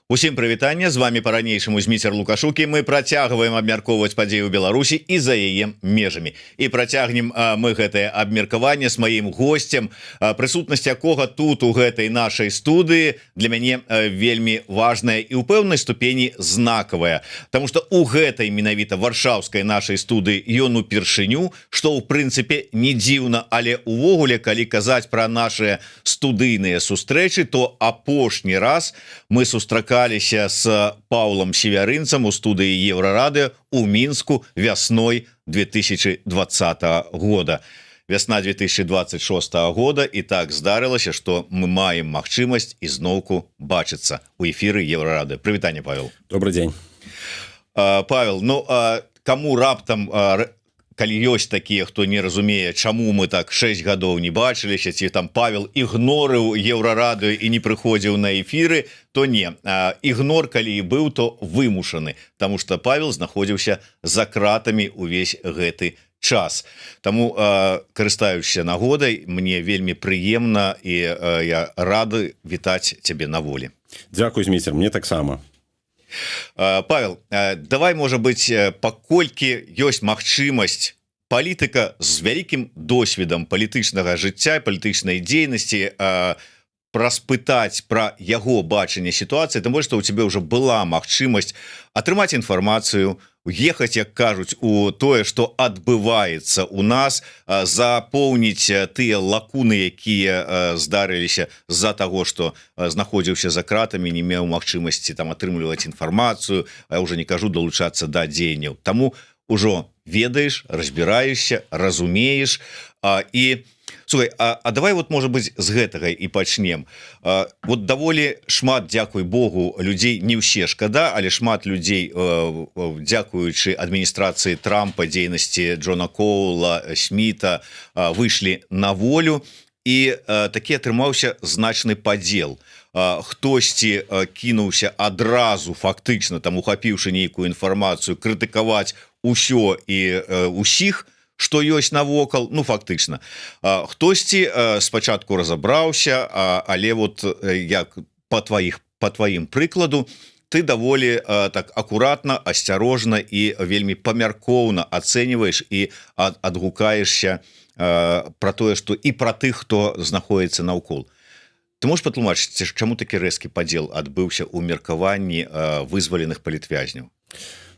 Усім прывітанне, з вами по-ранейшаму Зміцер Лукашукі. Мы працягваем абмяркоўваць падзеі ў Беларусі і за яе межамі. І працягнем мы гэтае абмеркаванне з маім госцем, прысутнасць якога тут у гэтай нашай студыі для мяне вельмі важная і ў пэўнай ступені знакавая. Таму што у гэтай менавіта варшаўскай нашай студыі ён упершыню, што ў прынцыпе не дзіўна, але увогуле, калі казаць пра нашыя студыйныя сустрэчы, то апошні раз мы сустракаліся с Паўлам Севярынцам у студыі Еўрарадыё у Мінску вясной 2020 года. Вясна 2026 года, і так здарылася, што мы маем магчымасць ізноўку бачыцца у эфіры Еўрарадыё. Прывітанне, Павел. Добрый дзень. Павел, каму раптам калі ёсць такія, хто не разумее, чаму мы так 6 гадоў не бачыліся, ці там Павел ігнорыў Еўрарадыё і не прыходзіў на эфіры, то не. Ігнор, калі і быў, то вымушаны, таму што Павел знаходзіўся за кратамі ўвесь гэты час. Таму, карыстаючыся нагодай, мне вельмі прыемна і я рады вітаць цябе на волі. Дзякуй, Зміцер, мне таксама. Павел, давай, можа быць, паколькі ёсць магчымасць, палітыка з вялікім досведам палітычнага жыцця, палітычнай дзейнасці, распытаць пра яго бачанне сітуацыі, тым больш, што ў цябе ўжо была магчымасць атрымаць інфармацыю, ехаць, як кажуць, у тое, што адбываецца у нас, запоўніць тыя лакуны, якія здарыліся з-за таго, што знаходзіўся за кратамі, не меў магчымасці там атрымліваць інфармацыю, а ўжо не кажу далучацца да дзеянняў. Таму ўжо ведаеш, разбіраешся, разумееш, і слухай, а давай вот, можа быць, з гэтага і пачнем. Вот даволі шмат, дзякуй Богу, людзей, не ўсе шкада, але шмат людзей, дзякуючы адміністрацыі Трампа, дзейнасці Джона Коула, Сміта, выйшлі на волю, і такі атрымаўся значны падзел. Хтосьці кінуўся адразу, фактычна, там ухапіўшы нейкую інфармацыю, крытыкаваць усё і усіх, што ёсць навокал, фактычна. Хтосьці спачатку разабраўся, але вот як по тваім прыкладу, ты даволі так акуратна, асцярожна і вельмі памяркоўна ацэньваеш і адгукаешся пра тое, што і пра тых, хто знаходзіцца наўкол. Ты можаш патлумачыць, чаму такі рэзкі падзел адбыўся ў меркаванні вызваленых палітвязняў?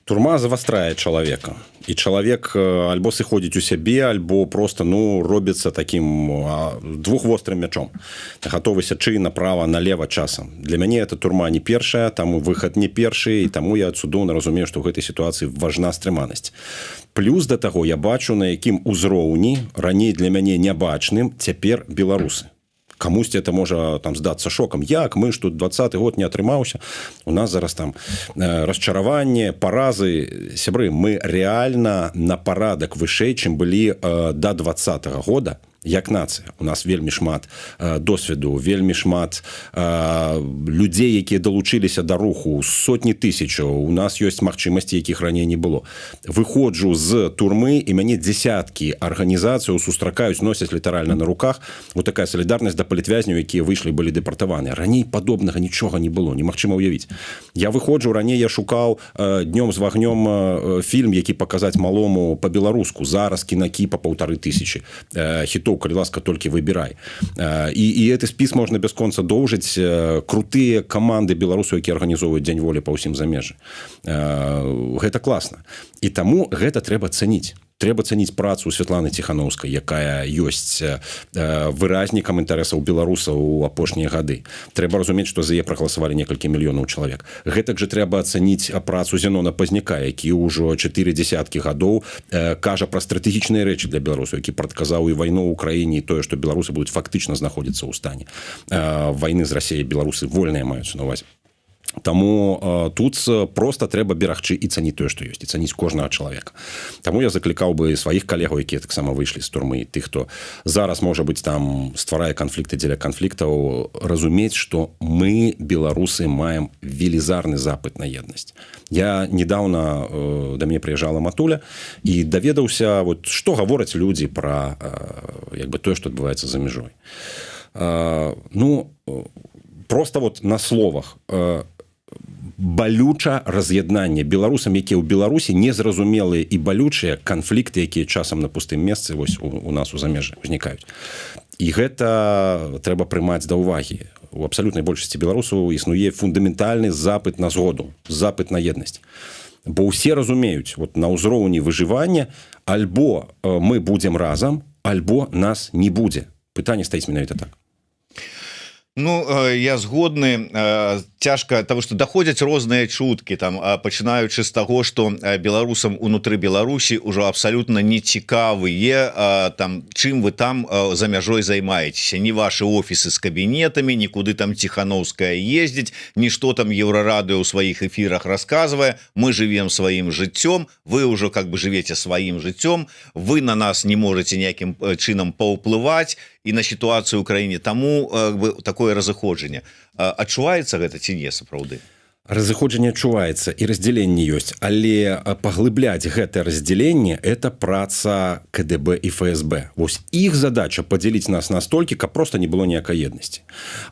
Турма завастрае чалавека, і чалавек альбо сыходзіць у сябе, альбо просто робіцца таким двухвострым мячом, гатовы сячы направа налева часам. Для мяне эта турма не першая, таму выхад не першы, і таму я цудоўна разумею, што ў гэтай сітуацыі важна стрыманасць. Плюс да таго я бачу, на якім узроўні раней для мяне нябачным цяпер беларусы. Камусьці это можа там здацца шокам. Як мы ж тут 20-й год не атрымаўся, у нас зараз там расчараванне, паразы. Сябры, мы рэальна на парадак вышэй, чым былі да 20-го года, як нацыя. У нас вельмі шмат досведу, вельмі шмат людзей, якія далучыліся да руху, сотні тысячаў. У нас ёсць магчымасці, якіх раней не было. Выходжу з турмы, і мяне дзесяткі арганізацыяў сустракаюць, носяць літаральна на руках. Вот такая салідарнасць да палітвязняў, якія выйшлі, былі дэпартаваны. Раней падобнага нічога не было, немагчыма ўявіць. Я выходжу, раней я шукаў днём з вагнём фільм, які паказаць малому па-беларуску. Зараз кінакіпа 1500 хітоў, калі ласка, толькі выбірай. І гэты спіс можна бясконца доўжыць. Крутыя каманды беларусаў, якія арганізоўваюць Дзень волі па ўсім замежжы. Гэта класна. І таму гэта трэба цаніць. Трэба цаніць працу Святланы Ціханаўскай, якая ёсць выразнікам інтарэсаў беларусаў у апошнія гады. Трэба разумець, што за яе прагаласавалі некалькі мільёнаў чалавек. Гэтак жа трэба ацаніць працу Зенона Пазняка, які ўжо 4 дзесяткі гадоў кажа пра стратэгічныя рэчы для беларусаў, які прадказаў і вайну ў краіне, і тое, што беларусы будуць фактычна знаходзіцца ў стане вайны з Расіяй. Беларусы вольныя маюцца на ўвазе. Таму тут проста трэба берагчы і цаніць тое, што ёсць, і цаніць кожнага чалавека. Таму я заклікаў бы сваіх калегаў, якія таксама выйшлі з турмы, тых, хто зараз, можа быць, там стварае канфлікты дзеля канфліктаў, разумець, што мы, беларусы, маем велізарны запыт на еднасць. Я недаўна да мяне прыязджала Матуля і даведаўся, вот, што гавораць людзі пра тое, што адбываецца за мяжой. Просто вот на словах балюча раз'яднанне беларусам, якія ў Беларусі незразумелыя і балючыя канфлікты, якія часам на пустым месцы вось у нас у замежжы узнікаюць. І гэта трэба прымаць да ўвагі. У абсалютнай большасці беларусаў існуе фундаментальны запыт на згоду, запыт на еднасць. Бо ўсе разумеюць, вот на ўзроўні выжывання альбо мы будзем разам, альбо нас не будзе. Пытанне стаіць менавіта так. Ну, я згодны, цяжка, тому что доходят розныя чуткі, там, пачынаючы з таго, што беларусам унутры Беларусі ўжо абсалютна не цікавыя, там, чым вы там за мяжой займаецеся, не ваши офісы з кабінетамі, нікуды там Ціхановская ездзіць, нішто там Еўрарадыё ў сваіх эфірах расказвае, мы живем сваім жыццём, вы ўжо как бы живете сваім жыццём, вы на нас не можете ніякім чынам паўплываць і на сітуацыю ў краіне, таму такое разыходжанне. Адчуваецца гэта ці не сапраўды? Разыходжанне адчуваецца і раздзяленне ёсць, але паглыбляць гэтае раздзяленне – это праца КДБ і ФСБ. Вось іх задача падзяліць нас настолькі, каб проста не было ніякай еднасці.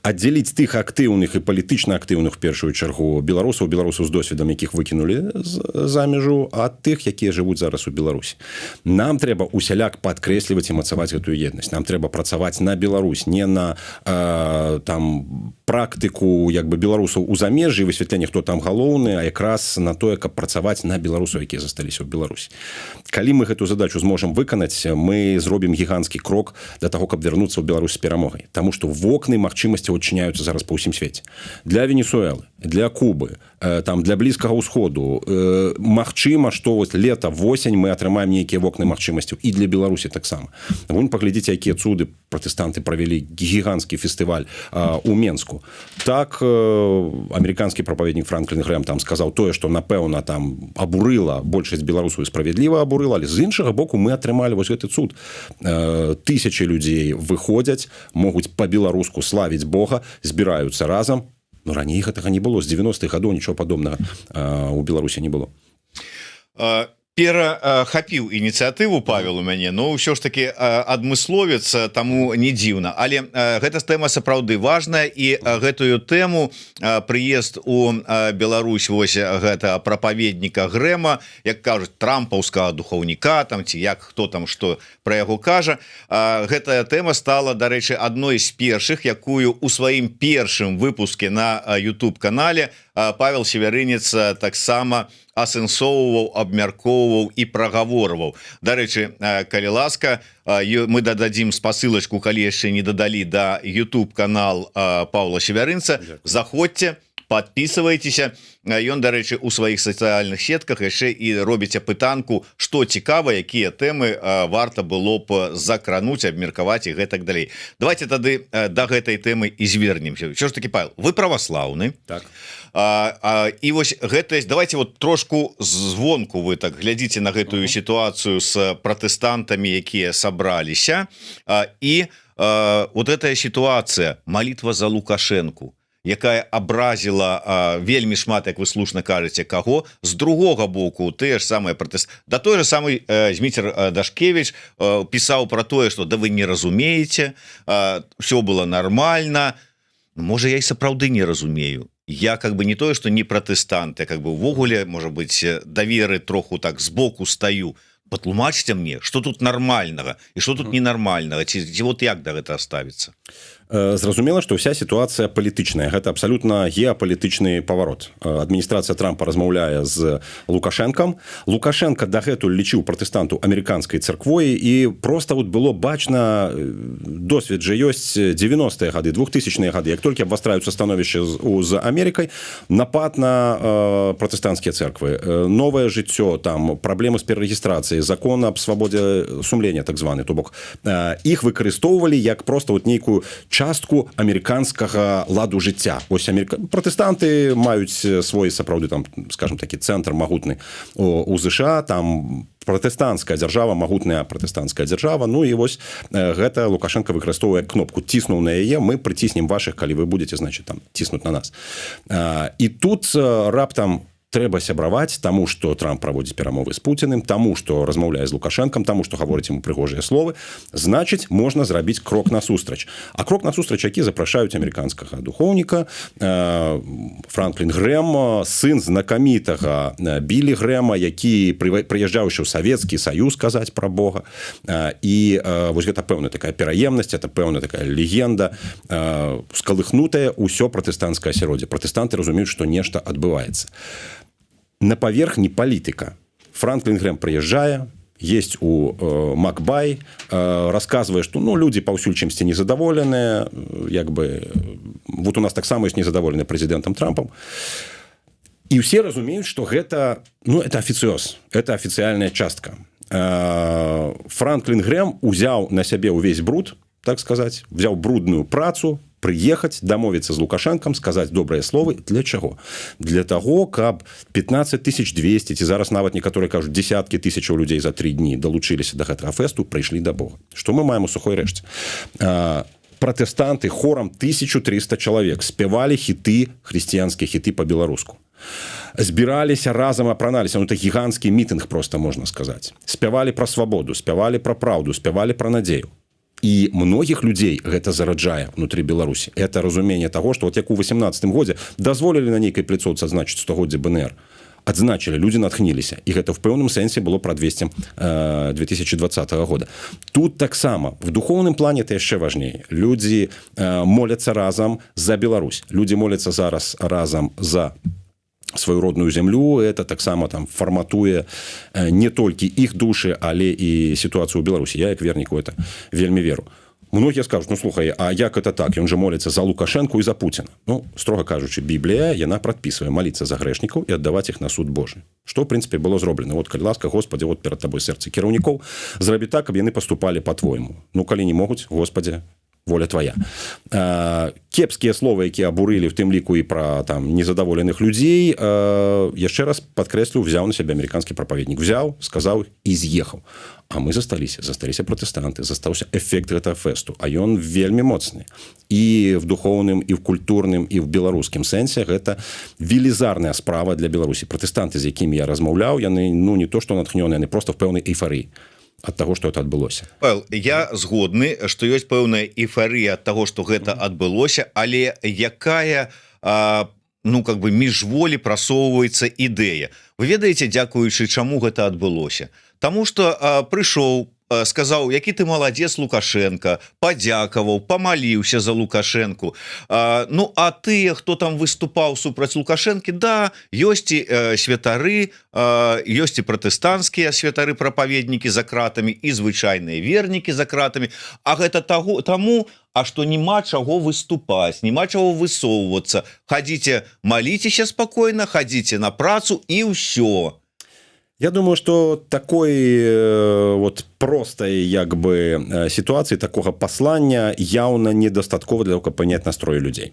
Аддзяліць тых актыўных і палітычна актыўных, першую чаргу, беларусаў з досведам, якіх выкінулі за мяжу, ад тых, якія жывуць зараз у Беларусі. Нам трэба усяляк падкрэсліваць і мацаваць гэтую еднасць. Нам трэба працаваць на Беларусь, не на там практыку як бы беларусаў у замежжы і высвятленне, хто там галоўны, а якраз на тое, каб працаваць на беларусаў, якія засталіся ў Беларусі. Калі мы гэту задачу зможам выканаць, мы зробім гіганцкі крок для таго, каб вярнуцца ў Беларусь з перамогай. Таму што вокны магчымасці адчыняюцца зараз па ўсім свеце. Для Венесуэлы, для Кубы, там для Блізкага ўсходу. Магчыма, што вось лета, восень мы атрымаем нейкія вокны магчымасцяў і для Беларусі таксама. Вунь паглядзіце, якія цуды пратэстанты правялі гіганцкі фестываль у Менску. Так амерыканскі прапаведнік Франклін Грэм там сказаў тое, што напэўна там абурыла большасць беларусаў і справядліва абурыла, але з іншага боку мы атрымалі вось гэты цуд. Тысячы людзей выходзяць, могуць па-беларуску славіць Бога, збіраюцца разам. Ну, раней гэтага не было, з 90-х гадоў нічого падобнага у Беларусі не было. Перахапіў ініцыятыву Павел у мяне, но ўсё ж таки адмысловец, таму не дзіўна, але гэта тэма сапраўды важная, і гэтую тэму прыезд у Беларусь вось гэта прапаведніка Грэма, як кажуць, трампаўскага духоўніка там, ці як хто там што пра яго кажа, гэтая тэма стала, дарэчы, адной з першых, якую у сваім першым выпуске на YouTube канале Павел Севярынец таксама асэнсоўваў, абмяркоўваў і прагаворваў. Дарэчы, калі ласка, мы дададзім спасылачку, калі яшчэ не дадалі, да YouTube канал Павла Севярынца. Заходзьце, подписывайтеся. Ён, дарэчы, у сваіх сацыяльных сетках яшчэ і робіць апытанку, што цікава, якія тэмы варта было б закрануць, абмеркаваць і гэтак далей. Давайте тады да гэтай тэмы і звернемся. Що ж таки, Павел, вы праваслаўны. Так. І вось гэта, давайте вот трошку звонку вы так глядзіце на гэтую сітуацыю з пратэстантамі, якія сабраліся, і вот гэтая сітуацыя, малітва за Лукашэнку, якая абразіла вельмі шмат, як вы слушна кажаце, каго, з другога боку тыя ж самыя пратэст. Да той же самый Зміцер Дашкевіч пісаў пра тое, што да вы не разумееце, все было нормально. Можа, я і сапраўды не разумею. Я как бы не тое, что не пратэстант, я как бы увогуле, может быть, даверы троху так сбоку стою. Патлумачьте мне, что тут нормального и что тут ненормального, ці вот як да гэта ставіцца? Зразумела, што ўся сітуацыя палітычная. Гэта абсалютна геапалітычны паварот. Адміністрацыя Трампа размаўляе з Лукашэнкам. Лукашенко дагэтуль лічыў пратэстанту амерыканскай царквой, і проста вот было бачна, досвед жа ёсць 90-е гады, 2000-е гады, як толькі абвастраюцца становішча з Амерыкай, напад на пратэстанцкія церквы, новае жыццё, там праблемы з перарэгістрацыяй, закон аб свабодзе сумлення, так званы, то бок іх выкарыстоўвалі як проста вот нейкую частку амерыканскага ладу жыцця. Ось пратэстанты маюць свой сапраўды там, скажем такі, цэнтр магутны у ЗША, там пратэстанцкая дзяржава, магутная пратэстанцкая дзяржава. Ну і вось гэта Лукашенко выкарыстоўвае кнопку, ціснуў на яе, мы прыціснем вашых, калі вы будете, значит, там ціснуць на нас. І тут раптам трэба сябраваць таму што Трамп праводзіць перамовы з Пуціным, таму што размаўляе з Лукашэнкам, таму што гаворыць ему прыгожыя словы, значыць можна зрабіць крок насустрач. А крок насустрач, які запрашаюць амерыканскага духоўніка Франклін Грэм, сын знакамітага Білі Грэма, які прыязджаў яшчэ ў Савецкі Саюз казаць пра Бога. І вось гэта пэўная такая пераемнасць, это пэўная такая легенда, скалыхнутая ўсё пратэстанцкае асяроддзе. Пратэстанты разумеюць, што нешта адбываецца. На паверхні палітыка. Франклін Грэм прыязджае, есть у Макбай, рассказывае, што людзі паўсюль чымсьці незадаволеныя, як бы вот у нас таксама ёсць незадаволеныя прэзідэнтам Трампам. І ўсе разумеюць, што гэта, это афіцыёз, это афіцыяльная частка. Франклін Грэм узяў на сябе ўвесь бруд, так сказаць, взяў брудную працу, прыехаць, дамовіцца з Лукашэнкам, сказаць добрыя словы. Для чаго? Для таго, каб 15 200, ці зараз нават некаторыя кажуць, десяткі тысячаў людзей за 3 дні далучыліся да гэтага фэсту, прыйшлі да Бога. Што мы маем у сухой рэшце? Пратэстанты хорам 1300 чалавек спявалі хіты, хрысціянскія хіты па-беларуску. Збіраліся разам, апраналіся. Это гіганцкі мітынг, проста можна сказаць. Спявалі пра свабоду, спявалі пра праўду, спявалі пра надзею. І многіх людзей гэта зараджае внутры Беларусі. Это разуменне таго, што вот як у 18 годзе дазволілі на нейкай пляцоўцы адзначыць 100годдзе БНР. Адзначылі, людзі натхніліся. І гэта в пэўным сэнсе было пра 200 2020 года. Тут таксама, в духоўным плане это яшчэ важней. Людзі моляцца разам за Беларусь. Людзі моляцца зараз разам за сваю родную зямлю. Это таксама там фарматуе не толькі іх душы, але і сітуацыю ў Беларусі. Я як верніку это вельмі веру. Многія скажуць, слухай, а як это так? Ён жа моліцца за Лукашэнку і за Пуціна. Строга кажучы, Біблія, яна прадпісвае маліцца за грэшнікаў і аддаваць іх на суд Божы. Што, в прынцыпе, было зроблена. Вот, калі ласка, Господи, вот перад табой сэрцы кіраўнікоў, зрабі так, каб яны паступалі по-твойму. Калі не могуць, Господи, воля твоя. Кепскія словы, якія абурылі в тым ліку і пра незадаволеных людзей, яшчэ раз падкрэслю, взяў на сябе амерыканскі прапаведнік. Взяў, сказаў і з'ехаў. А мы засталіся пратэстанты, застаўся эфект гэтага фэсту, а ён вельмі моцны. І в духоўным, і в культурным, і в беларускім сэнсе гэта велізарная справа для Беларусі. Пратэстанты, з якімі я размаўляў, яны не то што натхнёныя, яны проста в пэўнай эйфарыі ад таго, што это адбылося. Павел, я згодны, што ёсць пэўная эйфарыя ад таго, што гэта адбылося, але якая міжволі прасоўваецца ідэя. Вы ведаеце, дзякуючы чаму гэта адбылося? Таму што прыйшоў, сказаў, які ты маладзец Лукашенко, падзякаваў, памаліўся за Лукашенку. А тыя, хто там выступаў супраць Лукашэнкі, да, ёсць і святары, ёсць і пратэстанцкія святары прапаведнікі за кратамі, і звычайныя вернікі за кратамі. А гэта таму, што няма чаго выступаць, няма чаго высоўвацца. Хадзіце, маліцеся спакойна, хадзіце на працу і ўсё. Я думаю, что такой простой ситуации, такого послания явно недостаткова для того, каб понять настрой людей.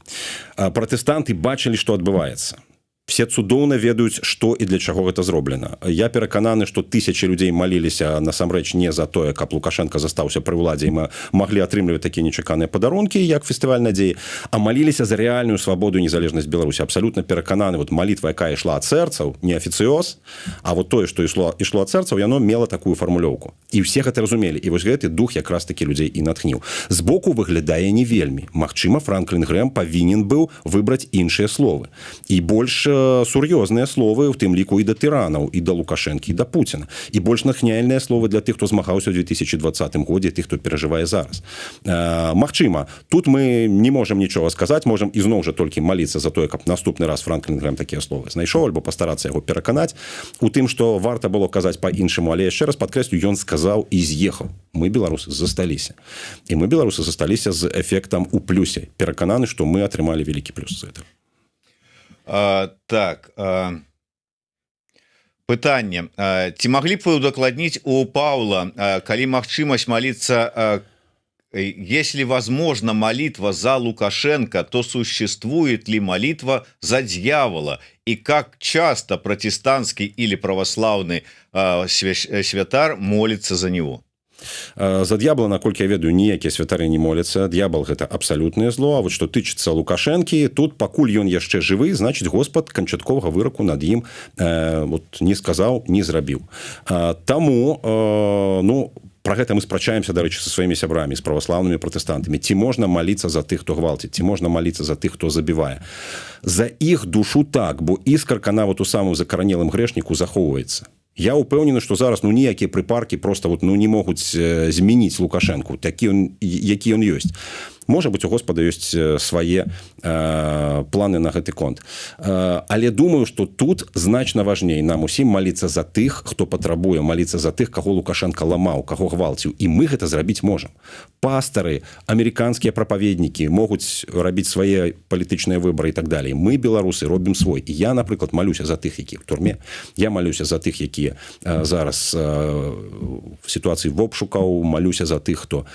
Пратэстанты бачылі, што адбываецца. Все цудоўна ведаюць, што і для чаго гэта зроблена. Я перакананы, што тысячы людзей маліліся насамрэч не за тое, каб Лукашенко застаўся пры ўладзе, і мы маглі атрымліваць такія нечаканыя падарункі, як фестываль надзеі, а маліліся за рэальную свабоду і незалежнасць Беларусі. Абсалютна перакананы, малітва, якая ішла ад сэрцаў, не афіцыёз, а тое, што ішло ад сэрцаў, яно мела такую фармулёўку. І ўсе гэта разумелі. І вось гэты дух якраз такі людзей і натхніў. Збоку выглядае не вельмі. Магчыма, Франклін Грэм павінен быў выбраць іншыя словы. І больш сур'ёзныя словы, у тым ліку і да тыранаў, і да Лукашэнкі, і да Пуціна. І больш натхняльныя словы для тых, хто змагаўся ў 2020 годзе, тых, хто перажывае зараз. Магчыма, тут мы не можам нічога сказаць, можам ізноў жа толькі маліцца за тое, каб наступны раз Франклін Грэм такія словы знайшоў, альбо пастарацца яго пераканаць у тым, што варта было казаць па-іншаму, але яшчэ раз падкрэслю, ён сказаў і з'ехаў. Мы, беларусы, засталіся. І мы, беларусы, засталіся з эфектам у плюсе. Перакананы, што мы атрымалі вялікі плюс з гэтага. Пытанне. Ці маглі б вы удакладніць у Паўла, калі магчымасць маліцца, если возможно молитва за Лукашенко, то существует ли молитва за дьявола? И как часто протестантский или православный святар молится за него? За д'ябла, наколькі я ведаю, ніякія святары не моляцца. Д'ябал гэта абсалютнае зло. А вот што тычыцца Лукашэнкі, тут пакуль ён яшчэ жывы, значыць Господ канчатковага выраку над ім вот, не сказаў, не зрабіў. Таму, ну, про гэта мы спрачаемся, дарэчы, са сваімі сябрамі, з праваслаўнымі пратэстантамі. Ці можна маліцца за тых, хто гвалціць, ці можна маліцца за тых, хто забівае. За іх душу так, бо іскарка нават у самым закаранелым грэшніку захоўваецца. Я упэўнены, што зараз ну ніякія прыпаркі просто вот, ну, не могуць змяніць Лукашэнку, які ён ёсць. Можа быць, у Господа ёсць свае планы на гэты конт. Але думаю, што тут значна важней нам усім маліцца за тых, хто патрабуе, маліцца за тых, каго Лукашенко ламаў, каго гвалціў. І мы гэта зрабіць можам. Пастары, амерыканскія прапаведнікі могуць рабіць свае палітычныя выбары і так далей. Мы, беларусы, робім свой. І я, напрыклад, малюся за тых, якія в турме. Я малюся за тых, якія зараз в сітуацыі вобшукаў, малюся за тых, хто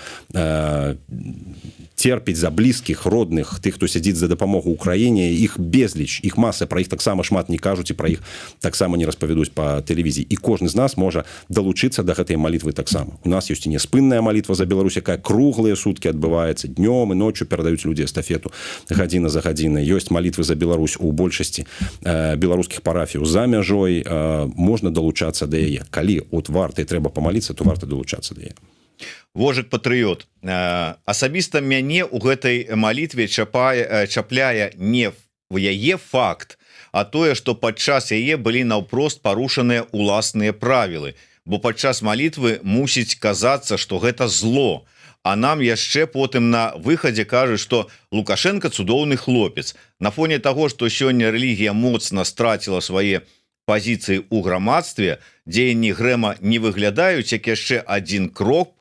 терпіць за блізкіх, родных, тых, хто сядзіць за дапамогу ўкраіне, іх безліч, іх маса, пра іх таксама шмат не кажуць і пра іх таксама не распавядуць па тэлевізіі. І кожны з нас можа далучыцца да гэтай малітвы таксама. У нас ёсць і няспынная малітва за Беларусь, якая круглыя суткі адбываецца, днём і ноччу перадаюць людзі эстафету гадзіна за гадзінай. Ёсць малітвы за Беларусь у большасці беларускіх парафіяў за мяжой, можна далучацца да яе. Калі от варта і трэба памаліцца, то варта далучацца да яе. Вожык патрыёт, асабіста мяне ў гэтай малітве чапляе не в яе факт, а тое, што падчас яе былі наўпрост парушаныя уласныя правілы, бо падчас малітвы мусіць казацца, што гэта зло, а нам яшчэ потым на выхадзе кажуць, што Лукашенко цудоўны хлопец. На фоне таго, што сёння рэлігія моцна страціла свае пазіцыі ў грамадстве, дзеянні Грэма не выглядаюць як яшчэ адзін крок,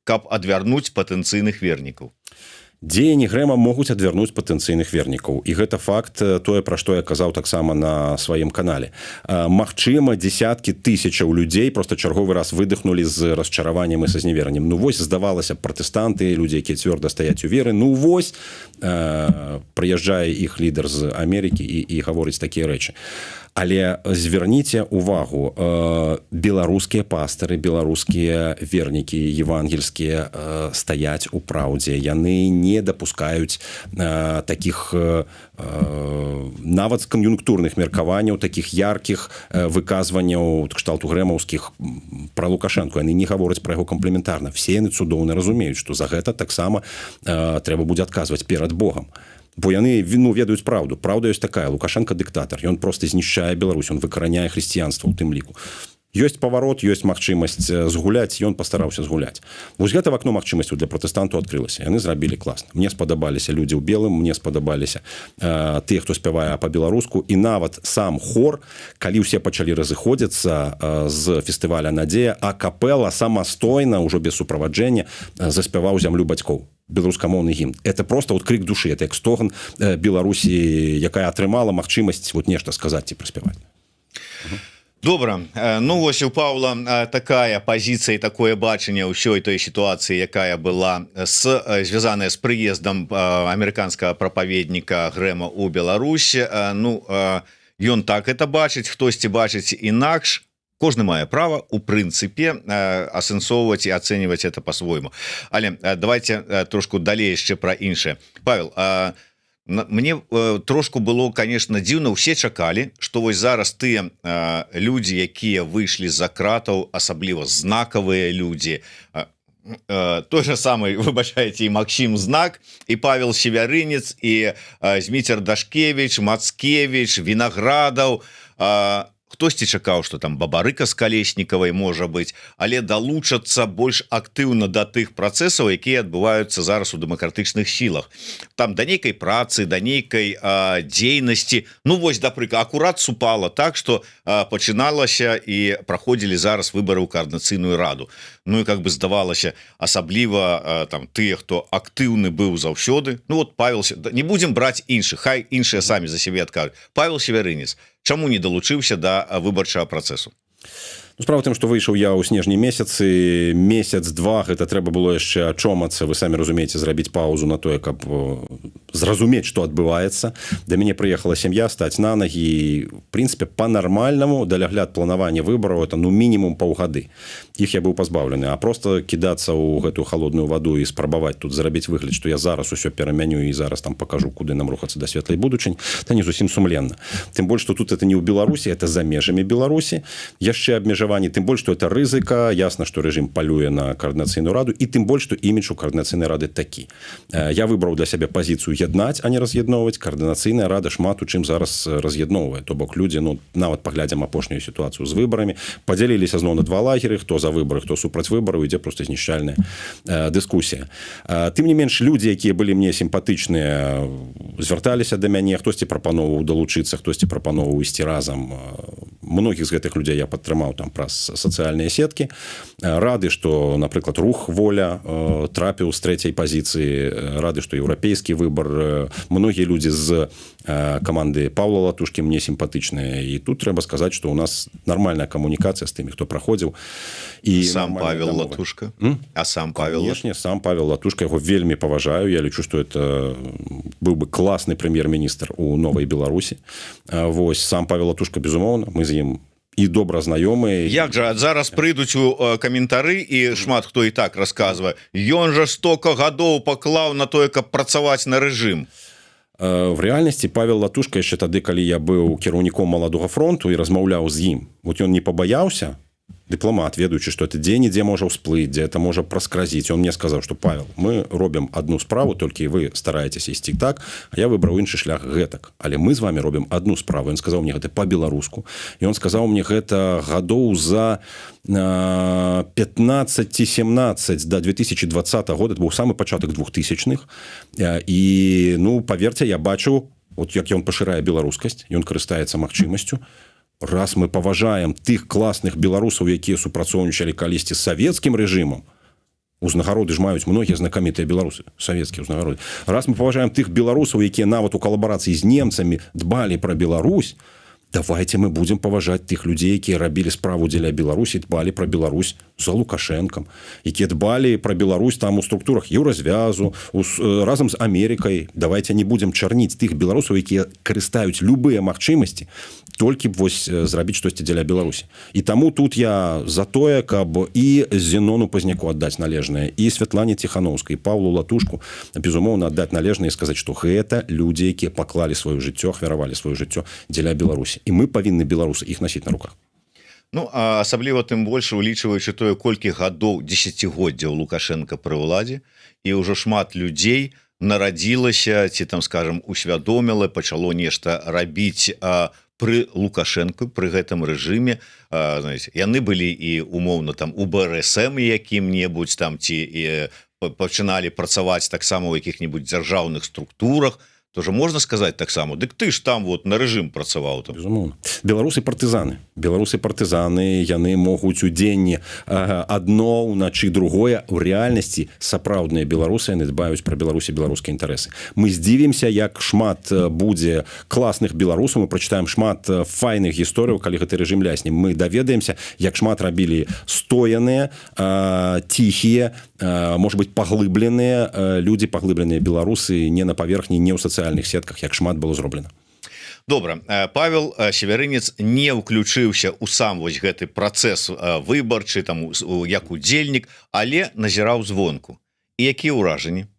каб адвярнуць патэнцыйных вернікаў. Дзеянні Грэма могуць адвярнуць патэнцыйных вернікаў. І гэта факт, тое, пра што я казаў таксама на сваім канале. Магчыма, дзесяткі тысячаў людзей просто чарговы раз выдохнулі з расчараваннем і са знявераннем. Ну вось, здавалася, пратэстанты, людзі, якія цвёрда стаяць у веры, ну вось, прыязджае іх лідар з Амерыкі і гаворыць такія рэчы. Але звярніце увагу, беларускія пастары, беларускія вернікі, евангельскія стаяць у праўдзе. Яны не дапускаюць такіх нават кан'юнктурных меркаванняў, такіх яркіх выказванняў кшталту грэмаўскіх пра Лукашэнку. Яны не гавораць пра яго камплементарна. Все яны цудоўна разумеюць, што за гэта таксама трэба будзе адказваць перад Богам. Бо яны ведаюць праўду. Праўда ёсць такая: Лукашенко дыктатар, ён просто знішчае Беларусь, ён выкараняе хрысціянства ў тым ліку. Ёсць паварот, ёсць магчымасць згуляць, ён пастараўся згуляць. Вось гэта вакно магчымасцяў для пратэстантаў адкрылася. Яны зрабілі класна. Мне спадабаліся людзі ў белым, мне спадабаліся тыя, хто спявае па-беларуску, і нават сам хор, калі ўсе пачалі разыходзіцца з фестываля «Надзея», а капэла самастойна, ўжо без суправаджэння, заспяваў «Зямлю бацькоў». Беларускамоўны гімн. Это просто вот крык душы, это як стоган Беларусі, якая атрымала магчымасць вот нешта сказаць ці праспяваць. Добра, ну вось у Паўла такая пазіцыя і такое бачанне ўсёй той сітуацыі, якая была звязаная з прыездам амерыканскага прапаведніка Грэма ў Беларусь. Ну, ён так это бачыць, хтосьці бачыць інакш. Кожны мае права у прынцыпе асэнсоўваць і ацэньваць это па-свойму. Але давайте трошку далей яшчэ пра іншае. Павел, мне трошку было, конечно, дзіўна, усе чакалі, што вось зараз тыя людзі, якія выйшлі з-за кратаў, асабліва знакавыя людзі, той же самый, выбачаеце, і Максім Знак, і Павел Севярынец, і Зміцер Дашкевіч, Мацкевіч, Вінаградаў, хтосьці чакаў, што там Бабарыка з Калеснікавай можа быць, але далучацца больш актыўна да тых працэсаў, якія адбываюцца зараз у дэмакратычных сілах. Там да нейкай працы, да нейкай дзейнасці. Ну вось, напрыклад, акурат супала так, што пачыналася і праходзілі зараз выбары ў каардынацыйную раду. Ну і как бы здавалася, асабліва там тыя, хто актыўны быў заўсёды. Ну вот Павел, не будзем браць іншых, хай іншыя самі за сябе адкажуць. Павел Севярынец чаму не далучыўся да выбарчага працэсу? Ну, справа тым, што выйшаў я ў снежні месяцы, месяц-два, гэта трэба было яшчэ ачомацца, вы самі разумееце, зрабіць паузу на тое, каб зразумець, што адбываецца. Да мяне прыехала сям'я, стаць на нагі, в прынцыпе, па-нармальнаму, далягляд планавання выбараў, это ну мінімум паўгады. іх я быў пазбаўлены, а просто кідацца ў гэтую холодную ваду і спрабаваць тут зарабіць выгляд, што я зараз усё перамяню і зараз там покажу, куды нам рухацца да светлай будучынь, та не зусім сумленна. Тым больш, што тут это не ў Беларусі, это за межамі Беларусі, яшчэ абмежаванні, тым больш, што это рызыка, ясна, што рэжым палюе на каардынацыйную раду, і тым больш, што імідж у каардынацыйнай рады такі. Я выбраў для сябе пазіцыю яднаць, а не раз'ядноўваць. Каардынацыйная рада шмат у чым зараз раз'ядноўвае. То бок людзі, ну, нават паглядзім апошнюю сітуацыю з выбарамі, падзяліліся зноў на два лагеры, хто за выбары, хто супраць выбараў, ідзе проста знішчальная дыскусія. Тым не менш, людзі, якія былі мне сімпатычныя, звярталіся да мяне, хтосьці прапаноўваў далучыцца, хтосьці прапаноўваў ісці разам. Многіх з гэтых людзей я падтрымаў там праз сацыяльныя сеткі. Рады, што, напрыклад, рух «Воля» трапіў з трэцяй пазіцыі, рады, што еўрапейскі выбар. Многія людзі з каманды Паўла Латушкі мне сімпатычныя. І тут трэба сказаць, што ў нас нармальная камунікацыя з тымі, хто праходзіў. І сам Павел Латушка? А сам Павел? Конечно, сам Павел Латушка, яго вельмі паважаю. Я лічу, што это быў бы класны прэм'ер-міністр у Новай Беларусі. Вось, сам Павел Латушка, безумоўна, мы з ім і добра знаёмыя. Як жа, зараз прыйдуць у каментары, і шмат хто і так расказвае, ён жа столько гадоў паклаў на тое, каб працаваць на рэжым. В рэальнасці Павел Латушка яшчэ тады, калі я быў кіраўніком маладога фронту і размаўляў з ім, вот ён не пабаяўся, дыпламат, ведаючы, што это дзе-нідзе можа ўсплыць, дзе это можа праскразіць. Он мне сказаў, што Павел, мы робім адну справу, толькі вы стараецеся ісці так, а я выбраў іншы шлях гэтак. Але мы з вами робім адну справу. Ён сказаў мне гэта па-беларуску. І он сказаў мне гэта гадоў за 15 ці 17 до 2020 года. Это быў самы пачатак 2000-х. І, ну, паверце, я бачу, от як ён пашырае беларускасць, ён карыстаецца магчымасцю. Раз мы паважаем тых класных беларусаў, якія супрацоўнічалі калісьці з савецкім рэжымам, узнагароды ж маюць многія знакамітыя беларусы, савецкія ўзнагароды. Раз мы паважаем тых беларусаў, якія нават у калабарацыі з немцамі дбалі пра Беларусь, давайте мы будзем паважаць тых людзей, якія рабілі справу дзеля Беларусі, дбалі пра Беларусь за Лукашэнкам, якія дбалі пра Беларусь там у структурах Еўразвязу, разам з Амерыкай. Давайте не будзем чарніць тых беларусаў, якія карыстаюць любыя магчымасці, толькі б вось зрабіць штосьці дзеля Беларусі. І таму тут я за тое, каб і Зенону Пазняку аддаць належнае, і Святлане Ціханаўскай, і Паўлу Латушку, безумоўна, аддаць належнае і сказаць, што гэта людзі, якія паклалі сваё жыццё, ахвяравалі сваё жыццё дзеля Беларусі. І мы павінны, беларусы, іх насіць на руках. Ну, а асабліва тым больш, улічваючы тое, колькі гадоў, дзесяцігоддзяў Лукашенка пры ўладзе, і ўжо шмат людзей нарадзілася, ці там, скажам, усвядоміла, пачало нешта рабіць пры Лукашенко, пры гэтым рэжыме. Знаете, яны былі і умоўна там у БРСМ якім-небудзь там, ці пачыналі працаваць таксама ў якіх-небудзь дзяржаўных структурах. Тоже можна сказаць таксама, дык ты ж там вот на рэжым працаваў там. Безумоўна. Беларусы партызаны, яны могуць удзенні адно, уначы другое. У рэальнасці сапраўдныя беларусы, яны дбаюць пра Беларусі, беларускія інтарэсы. Мы здзівімся, як шмат будзе класных беларусаў, мы прачытаем шмат файных гісторыяў, калі гэты рэжым лясне. Мы даведаемся, як шмат рабілі стояныя, ціхія, может быть, паглыбленыя людзі, паглыбленыя беларусы не на паверхні, не ў сацыяльных сетках, як шмат было зроблена. Добра, Павел Севярынец не ўключыўся ў сам вось гэты працэс выбарчы, там, як удзельнік, але назіраў звонку. І якія ўражанні?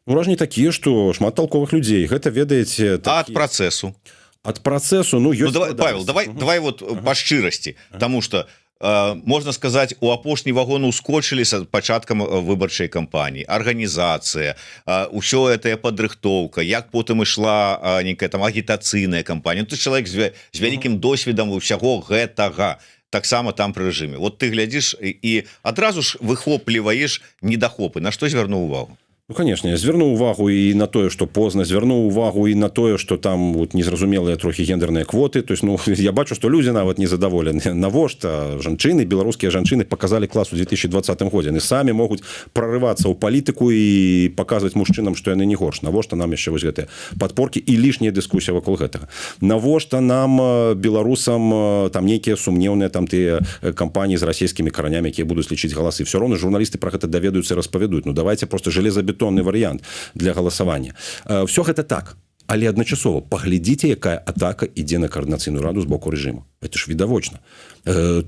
Ўражанні такія, што шмат талковых людзей. Гэта, ведаеце... А ад працэсу? Ад працэсу, ну, ёсць... Ну, Павел, давай вот па шчырасці, таму што можна сказаць, у апошні вагон ускочылі з пачаткам выбарчай кампаніі, арганізацыя, ўсё гэтая падрыхтоўка, як потым ішла нейкая там агітацыйная кампанія. Ты чалавек з вялікім досведам усяго гэтага, таксама там пры рэжыме. Вот ты глядзіш і адразу ж выхопліваеш недахопы. На што звярнуў увагу? Ну, конечно, я звярнуў увагу і на тое, што позна, звярнуў увагу і на тое, што там вот незразумелыя трохі гендерныя квоты. То есть, ну, я бачу, што людзі нават незадаволены. Навошта жанчыны, беларускія жанчыны паказалі клас у 2020 годзе. Яны самі могуць прарывацца ў палітыку і паказваць мужчынам, што яны не горш. Навошта нам яшчэ вось гэтыя падпоркі і лішняя дыскусія вакол гэтага? Навошта нам, беларусам, там нейкія сумнеўныя там тыя кампаніі з расійскімі каранямі, якія будуць лічыць галасы? Все роўна журналісты пра гэта даведаюцца і распавядуць. Ну, давайте просто железабетонны варыянт для галасавання. Все гэта так, але адначасова паглядзіце, якая атака ідзе на каардынацыйную раду з боку рэжыму. это ж відавочна.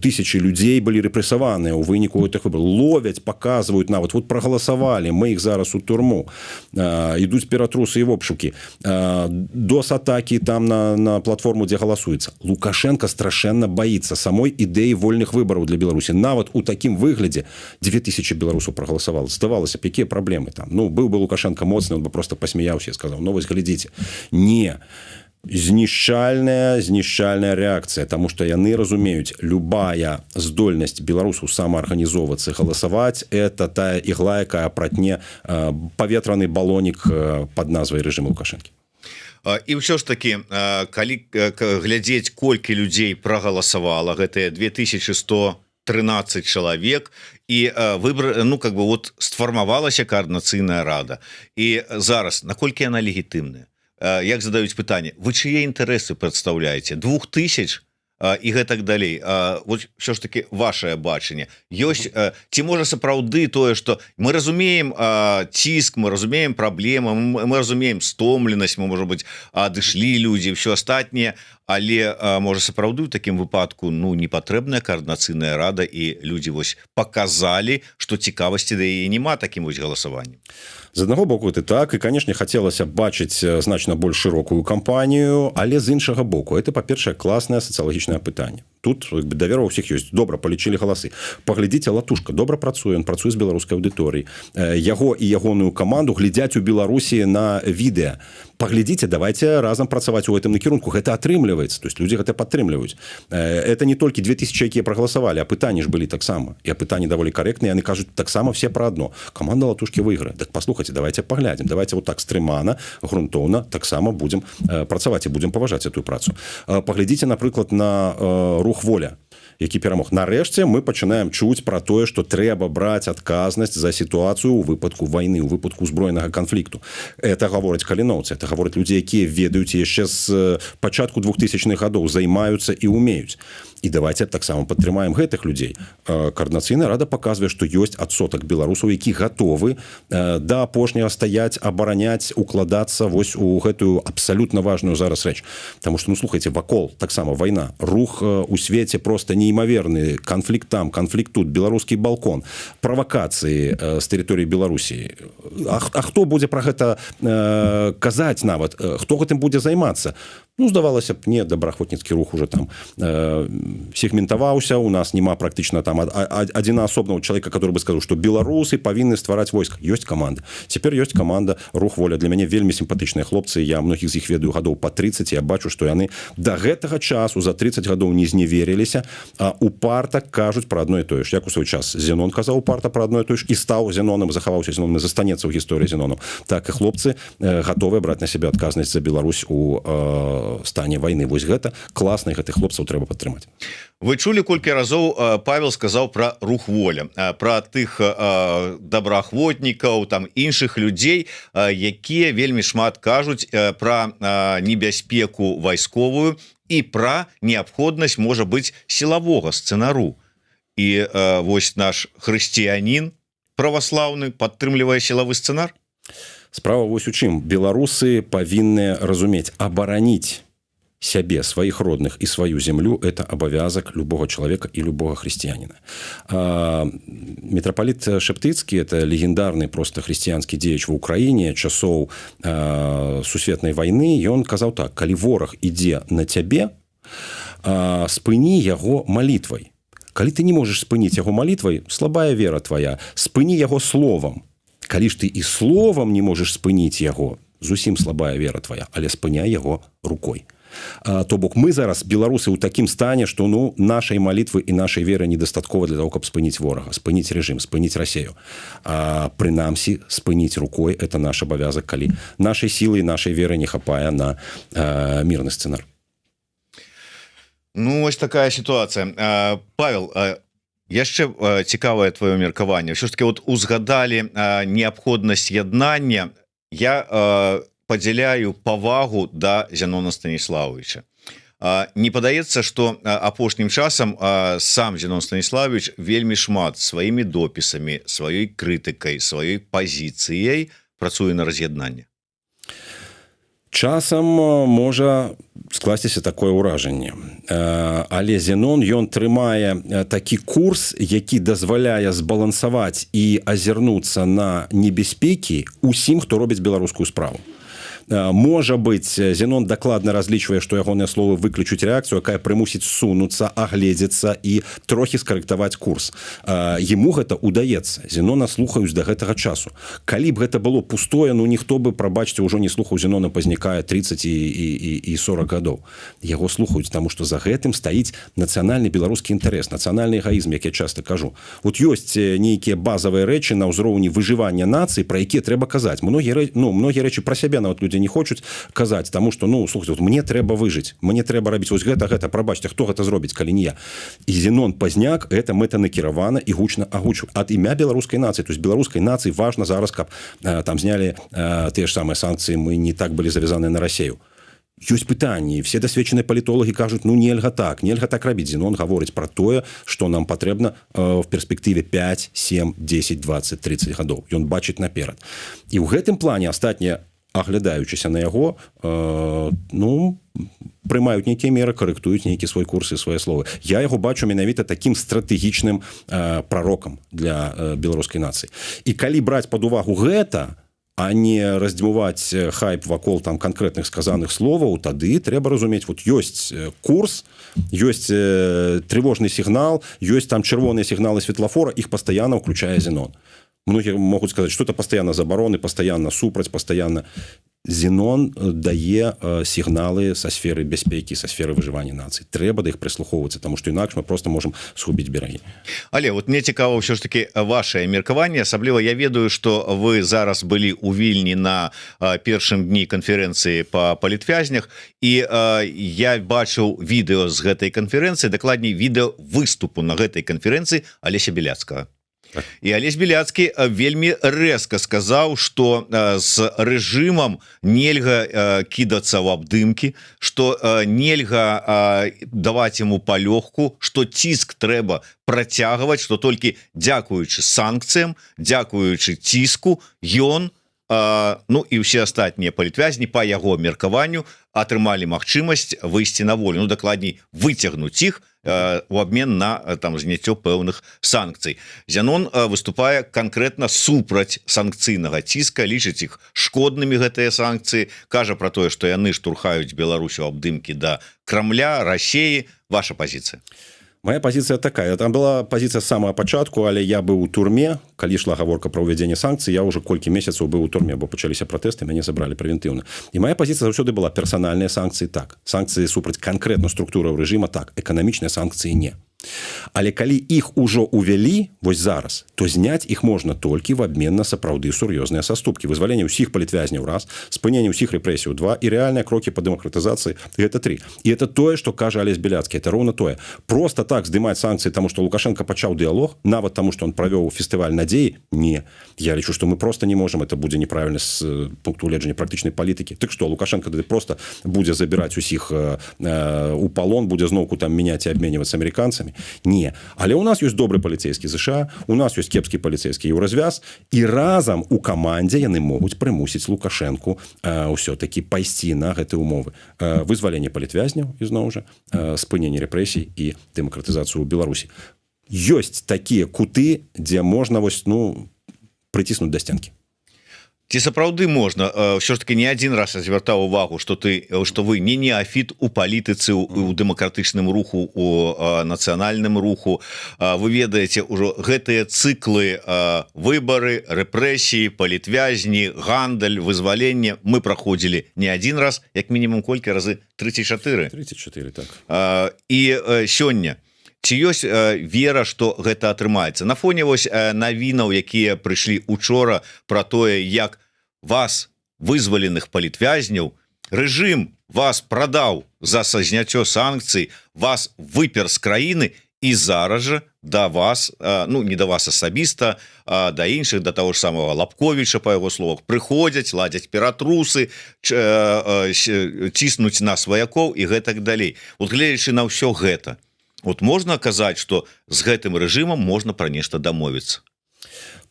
Тысячи людзей былі рэпрэсаваныя ў выніку гэтых выбораў, ловяць, паказваюць нават, вот прагаласавалі, мы іх зараз у турму, ідуць ператрусы і обшукі, дос-атакі там на платформу, дзе галасуецца. Лукашенко страшэнна баіцца самой ідэі вольных выбараў для Беларусі. Нават у такім выглядзе 2000 беларусаў прагаласавала. Здавалася б, якія праблемы там. Ну, быў бы Лукашенко моцны, он бы просто пасмяяўся і сказаў, ну вось глядзіце. Не. Знішчальная рэакцыя, таму што яны разумеюць, любая здольнасць беларусаў самаарганізоўвацца, галасаваць, это тая ігла, якая пратне паветраны балонік пад назвай рэжыму Лукашэнкі. І ўсё ж такі, калі глядзець, колькі людзей прагаласавала, гэтыя 2113 чалавек, і выбор, ну, как бы, вот сфармавалася каардынацыйная рада. І зараз, наколькі яна легітымная? Як задаюць пытанне, вы чые інтарэсы прадстаўляеце? 2000 і гэтак далей. Вот все ж таки вашее бачанне ёсць, ці можа сапраўды тое, што мы разумеем ціск, мы разумеем праблемы, мы разумеем стомленасць, мы, можа быць, адышлі людзі, все астатняе, але можа сапраўды ў такім выпадку, ну, не патрэбная каардынацыйная рада, і людзі вось паказалі, што цікавасці да яе няма такім вось галасаваннем. З аднаго боку это так, і, канешне, хацелася бачыць значна больш шырокую кампанію, але з іншага боку это, па-першае, класнае сацыялагічнае пытанне. Тут давера ў ўсіх ёсць. Добра, палічылі галасы. Паглядзіце, Латушка добра працуе, ён працуе з беларускай аўдыторыяй. Яго і ягоную каманду глядзяць у Беларусі на відэа. Паглядзіце, давайте разам працаваць у гэтым накірунку. Гэта атрымліваецца, то есть людзі гэта падтрымліваюць. Это не толькі 2000, якія прагаласавалі, а пытанні ж былі таксама. І пытанні даволі карэктныя, яны кажуць таксама все пра адно. Каманда Латушкі выйграе. Так паслухайце, давайте паглядзім, давайте вот так стрымана, грунтоўна таксама будзем працаваць і будзем паважаць эту працу. Паглядзіце, напрыклад, на рух «Воля», які перамог. Нарэшце мы пачынаем чуць пра тое, што трэба браць адказнасць за сітуацыю ў выпадку вайны, у выпадку узброенага канфлікту. Это гавораць каліноўцы, это гавораць людзі, якія ведаюць яшчэ з пачатку 2000-х гадоў, займаюцца і умеюць. І давайте таксама падтрымаем гэтых людзей. Каардынацыйная рада паказвае, што ёсць адсотак беларусаў, які гатовы да апошняга стаяць, абараняць, укладацца вось у гэтую абсалютна важную зараз рэч. Таму што, ну, слухайце, вакол таксама вайна, рух у свеце просто неймаверны, канфлікт там, канфлікт тут, беларускі балкон, правакацыі з тэрыторыі Беларусі. А хто будзе пра гэта казаць нават? Хто гэтым будзе займацца? Ну, здавалася б, не, добраахвотніцкі рух уже там сегментаваўся, у нас няма практычна там адзінаасобнага чалавека, который бы сказаў, што беларусы павінны ствараць войска. Ёсць каманда. Цяпер ёсць каманда «Рух Воля». Для мяне вельмі сімпатычныя хлопцы, я многіх з іх ведаю гадоў па 30, я бачу, што яны да гэтага часу за 30 гадоў не зневеріліся, а упарта кажуць пра адно і тое ж. Як у свой час Зенон казаў упарта пра адно і тое ж і стаў Зеноном, захаваўся Зеноном, застанецца ў гісторыі Зенонаў. Так і хлопцы гатовыя браць на сябе адказнасць за Беларусь у стане вайны. Вось гэта класна, і гэтых хлопцаў трэба падтрымаць. Вы чулі, колькі разоў Павел сказаў пра «Рух Воля», пра тых добраахвотнікаў, там іншых людзей, якія вельмі шмат кажуць пра небяспеку вайсковую і пра неабходнасць, можа быць, сілавога сцэнару. І вось наш хрысціянін праваслаўны падтрымлівае сілавы сцэнар. Справа вось у чым. Беларусы павінны разумець, абараніць сябе, сваіх родных і сваю зямлю – это абавязак любога чалавека і любога хрысціяніна. Мітрапаліт Шептыцкі – это легендарны просто хрысціянскі дзеяч ва ўкраіне часоў сусветнай вайны. Ён казаў так: калі вораг ідзе на цябе, спыні яго малітвай. Калі ты не можаш спыніць яго малітвай, слабая вера твая, спыні яго словам. Калі ж ты і словам не можаш спыніць яго, зусім слабая вера твая, але спыняй яго рукой. То бок мы зараз, беларусы, у такім стане, што, ну, нашай малітвы і нашай веры недастаткова для того, каб спыніць ворага, спыніць рэжым, спыніць Расею. Прынамсі, спыніць рукой – это наш абавязак, калі нашай сілы і нашай веры не хапае на мірны сцэнар. Ну, ось такая сітуацыя. Павел, яшчэ цікавае твоё меркаванне. Ўсё ж таки, вот узгадалі неабходнасць яднання. Я падзяляю павагу да Зенона Станіславовича. Не падаецца, што апошнім часам сам Зенон Станіславович вельмі шмат сваімі допісамі, сваёй крытыкай, сваёй пазіцыяй працуе на раз'яднанне. Часам можа скласціся такое ўражанне. Але Зенон, ён трымае такі курс, які дазваляе збалансаваць і азірнуцца на небяспекі усім, хто робіць беларускую справу. Можа быць, Зенон дакладна разлічвае, што ягоныя словы выключуць рэакцыю, якая прымусіць сунуцца, агледзецца і трохі скарэктаваць курс. Яму гэта ўдаецца. Зенона слухаюць да гэтага часу. Калі б гэта было пустое, ну ніхто бы, прабачце, ўжо не слухаў Зенона пазнікае 30 і 40 гадоў. Яго слухаюць, таму што за гэтым стаіць нацыянальны беларускі інтарэс, нацыянальны эгоізм, як я часта кажу. Вот ёсць нейкія базавыя рэчы на ўзроўні выжывання нацыі, пра якія трэба казаць. Многія рэчы пра сябе нават людзі не хочуць казаць, таму што, ну, слухайте, мне трэба выжыць, мне трэба рабіць вось гэта, прабачце, хто гэта зробіць, калі не я. І Зенон Пазняк гэта мэтанакіравана і гучна агучыў. Ад імя беларускай нацыі, то есть беларускай нацыі важна зараз, каб там знялі тыя ж самыя санкцыі, мы не так былі завязаныя на Расею. Ёсць пытанні, все дасведчаныя палітолагі кажуць, ну нельга так рабіць. Зенон гаворыць пра тое, што нам патрэбна в перспектыве 5, 7, 10, 20, 30 гадоў. Ён бачыць наперад. І ў гэтым плане астатнія, аглядаючыся на яго, ну, прымаюць нейкія меры, карэктуюць нейкі свой курс і свае словы. Я яго бачу менавіта такім стратэгічным прарокам для беларускай нацыі. І калі браць пад увагу гэта, а не раздзьмуваць хайп вакол там канкрэтных сказаных словаў, тады трэба разумець, вот ёсць курс, ёсць трывожны сігнал, ёсць там чырвоныя сігналы светлафора, іх пастаянна ўключае Зенон. Многие могут сказать, что это постоянно забороны, постоянно супраць, постоянно. Зенон дае сігналы са сферы бяспекі, са сферы выжывання нацыі. Трэба да іх прыслухоўвацца, таму што інакш мы просто можам сгубіць берагі. Але вот мне цікава ўсё ж таки ваше меркаванне, асабліва я ведаю, што вы зараз былі ў Вільні на першым дні канферэнцыі па палітвязнях, і я бачыў відэо з гэтай канферэнцыі, дакладней відэо выступу на гэтай канферэнцыі Алеся Беляцкага. І Алесь Беляцкі вельмі рэзка сказаў, што з рэжымам нельга кідацца ў абдымкі, што нельга даваць яму палёгку, што ціск трэба працягваць, што толькі дзякуючы санкцыям, дзякуючы ціску, ён, ну і ўсе астатнія палітвязні па яго меркаванню атрымалі магчымасць выйсці на волю, ну дакладней выцягнуць іх у абмен на там зняццё пэўных санкцый. Зенон выступае канкрэтна супраць санкцыйнага ціска, лічыць іх шкоднымі гэтыя санкцыі, кажа пра тое, што яны штурхаюць Беларусь у абдымкі да Крамля, Расеі. Ваша пазіцыя? Моя пазіцыя такая. Там была пазіцыя з самага пачатку, але я быў у турме, калі ішла гаворка пра ўвядзенне санкцый, я ўжо колькі месяцаў быў у турме, бо пачаліся пратэсты, мяне забралі прэвентыўна. І моя пазіцыя заўсёды была персанальныя санкцыі так, санкцыі супраць канкрэтна структураў рэжыма так, эканамічныя санкцыі не. Але калі іх ужо увялі вось зараз, то зняць іх можна толькі в абмен на сапраўды сур'ёзныя саступкі, вызваленне ўсіх палітвязняў раз, спыненне ўсіх рэпрэсіяў 2 і рэальныя крокі па дэмакратызацыі гэта 3. І это тое, што кажа Алесь Беляцкі, это роўна тое. Просто так здымаць санкцыі таму, што Лукашенко пачаў дыялог, нават таму, што он правёў фестываль надзеі, не. Я лічу, што мы просто не можам, это будзе неправільна з пункту гледжання практычнай палітыкі. Так што Лукашенко просто будзе забіраць усіх у палон, будзе зноўку там мяняць і абменьвацца амерыканцамі. Не. Але у нас ёсць добры паліцейскі ЗША, у нас ёсць кепскі паліцейскі Еўразвяз, і разам у камандзе яны могуць прымусіць Лукашэнку ўсё-такі пайсці на гэтыя умовы. Вызваленне палітвязняў, ізноў жа, спыненне рэпрэсій і дэмакратызацыю ў Беларусі. Ёсць такія куты, дзе можна вось, ну, прыціснуць да сценкі. Ці сапраўды можна, ўсё ж таки не адзін раз звяртаў увагу, што вы не неафіт у палітыцы, у дэмакратычным руху, у нацыянальным руху. Вы ведаеце ўжо гэтыя цыклы выбары, рэпрэсіі, палітвязні, гандаль, вызваленне мы праходзілі не адзін раз, як мінімум колькі разы? 34? 34, так. І сёння ці ёсць вера, што гэта атрымаецца? На фоне вось навінаў, якія прыйшлі учора пра тое, як вас, вызваленых палітвязняў, рэжым вас прадаў за зняццё санкцый, вас выпер з краіны, і зараз жа да вас, ну не да вас асабіста, да іншых, да таго ж самого Лапковіча, па яго словах, прыходзяць, ладзяць ператрусы, ціснуць на сваякоў і гэтак далей. Вот гледзячы на ўсё гэта, вот можна казаць, што з гэтым рэжымам можна пра нешта дамовіцца?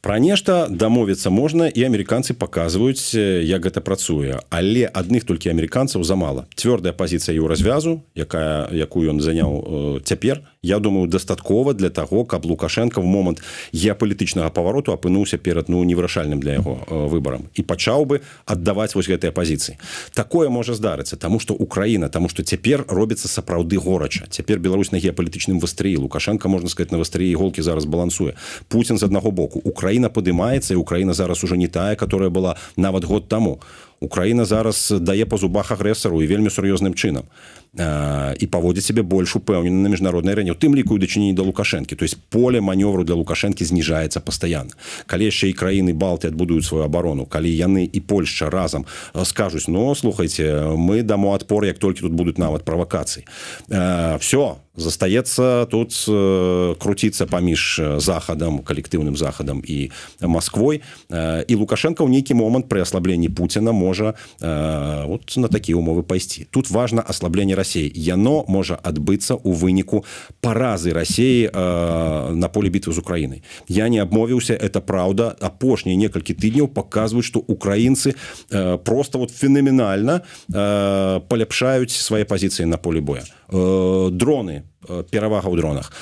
Пра нешта дамовіцца можна, і амерыканцы паказваюць, як гэта працуе, але адных толькі амерыканцаў замала. Цвёрдая пазіцыя еўразвязу, якую ён заняў цяпер, я думаю, дастаткова для таго, каб Лукашенко в момант геапалітычнага павароту апынуўся перад невырашальным для яго выбарам і пачаў бы аддаваць вось гэтыя пазіцыі. Такое можа здарыцца, таму што Украіна, таму што цяпер робіцца сапраўды горача. Цяпер Беларусь на геапалітычным вастрыі. Лукашенко, можна сказаць, на вастрыі іголкі зараз балансуе. Пуцін з аднаго боку. Украіна падымаецца, і Украіна зараз уже не тая, которая была нават год таму. Украіна зараз дае па зубах агрэсару і вельмі сур'ёзным чынам. І паводзіць сябе больш упэўнена на міжнароднай арэне, у тым ліку і дачыненні да Лукашэнкі. То есть поле манёвру для Лукашэнкі зніжаецца пастаянна. Калі яшчэ і краіны Балты адбудуюць сваю абарону, калі яны і Польшча разам скажуць: ну, слухайце, мы дамо адпор, як толькі тут будуць нават правакацыі. Все, застаецца тут круціцца паміж захадам, калектыўным захадам і Масквой. І Лукашенко ў нейкі момант пры аслабленні Пуціна можа вот на такія умовы пайсці. Тут важна аслабленне России. Яно можа адбыцца ў выніку паразы России на поле бітвы з Украінай. Я не абмовіўся, это праўда. Апошнія некалькі тыдняў паказваюць, што украінцы просто вот феноменальна паляпшаюць свае пазіцыі на поле боя. Дроны, перавага ў дронах,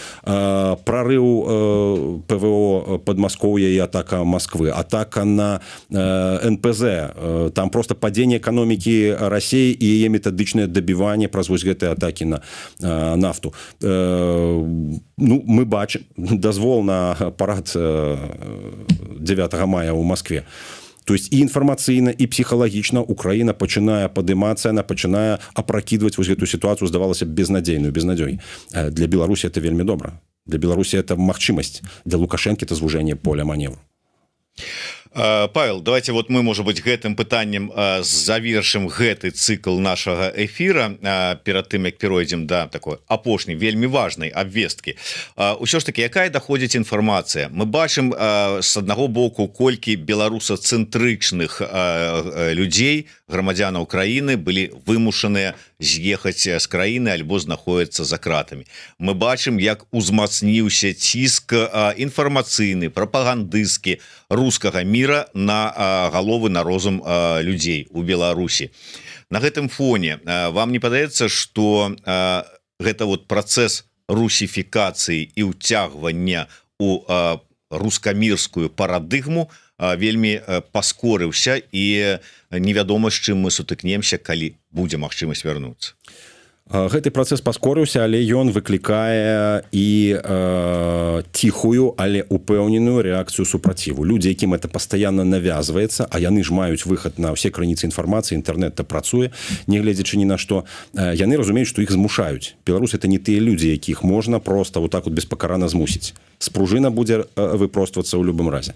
прорыв ПВО Подмосковья и атака Москвы, атака на НПЗ, там просто падение экономики России и ее методичное добивание праз вось гэтай атаки на нафту. Ну, мы бачым дазвол на парад 9 мая ў Москве. То есть і інфармацыйна, і псіхалагічна Украіна пачынае падымацца, яна пачынае апракідваць вось гэтую сітуацыю, здавалася б, безнадзейную, безнадзёй. Для Беларусі это вельмі добра. Для Беларусі это магчымасць, для Лукашэнкі это звужэнне поля маневру. Павел, давайте вот мы, может быть, гэтым пытаннем завершим гэты цикл нашага эфира перад тым, як перайдзем да такой апошняй вельмі важнай абвесткі. Усё ж таки, якая даходзіць інфармацыя? Мы бачым з аднаго боку, колькі беларусацэнтрычных людзей, грамадзянаў краіны былі вымушаныя з'ехаць з краіны альбо знаходзяцца за кратамі. Мы бачым, як узмацніўся ціск інфармацыйны, прапагандысцкі рускага міра на галовы, на розум людзей у Беларусі. На гэтым фоне вам не падаецца, што гэта вот працэс русіфікацыі і ўцягвання у рускамірскую парадыгму вельмі паскорыўся, і невядома, з чым мы сутыкнемся, калі будзе магчымасць вярнуцца. Гэты працэс паскорыўся, але ён выклікае і ціхую, але упэўненую рэакцыю супраціву. Людзі, якім это пастаянна навязваецца, а яны ж маюць выхад на ўсе крыніцы інфармацыі, інтэрнэт-то працуе, нягледзячы ні на што, яны разумеюць, што іх змушаюць. Беларусы — это не тыя людзі, якіх можна просто вот так вот беспакарана змусіць. Спружына будзе выпроствацца ў любым разе.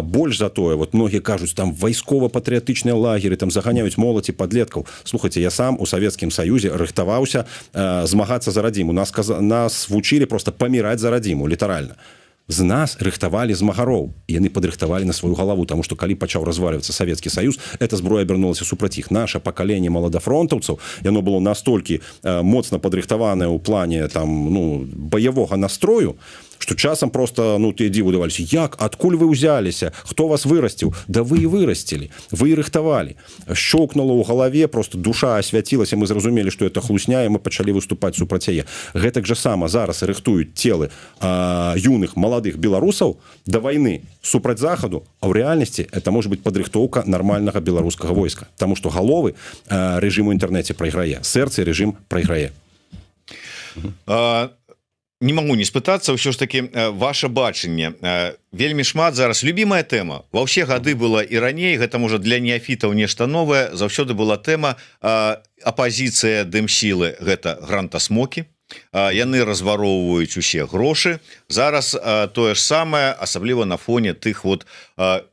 Больш за тое, вот многія кажуць, там вайскова-патрыятычныя лагеры, там заганяюць моладзь і падлеткаў. Слухайце, я сам у Савецкім Саюзе рыхтаваўся змагацца за радзіму. Нас вучылі просто паміраць за радзіму, літаральна. З нас рыхтавалі змагароў, і яны падрыхтавалі на сваю галаву, таму што калі пачаў развальвацца Савецкі Саюз, эта зброя абярнулася супраць іх. Наша пакаленне маладафронтаўцаў, яно было настолькі моцна падрыхтаванае ў плане там, ну, баявога настрою, што часам просто, ну, тыя дзіву даваліся: як, адкуль вы ўзяліся, хто вас вырасціў? Да вы і вырасцілі, вы і рыхтавалі. Щоўкнула ў галаве, просто душа асвяцілася, мы зразумелі, што это хлусня, і мы пачалі выступаць супраць яе. Гэтак жа сама зараз рыхтуюць целы юных маладых беларусаў да вайны супраць захаду, а ў рэальнасці это можа быць падрыхтоўка нармальнага беларускага войска, таму што галовы рэжым у інтэрнэце прайграе, сэрцы рэжым прайграе. Не могу не спытацца, ўсё ж таки ваше бачанне. Вельмі шмат зараз любімая тэма. Ва ўсе гады была і раней, гэта можа для неафітаў нешта новае, заўсёды была тэма апазіцыя дымсілы, гэта грантасмокі. Яны развароўваюць усе грошы. Зараз тое ж самае, асабліва на фоне тых вот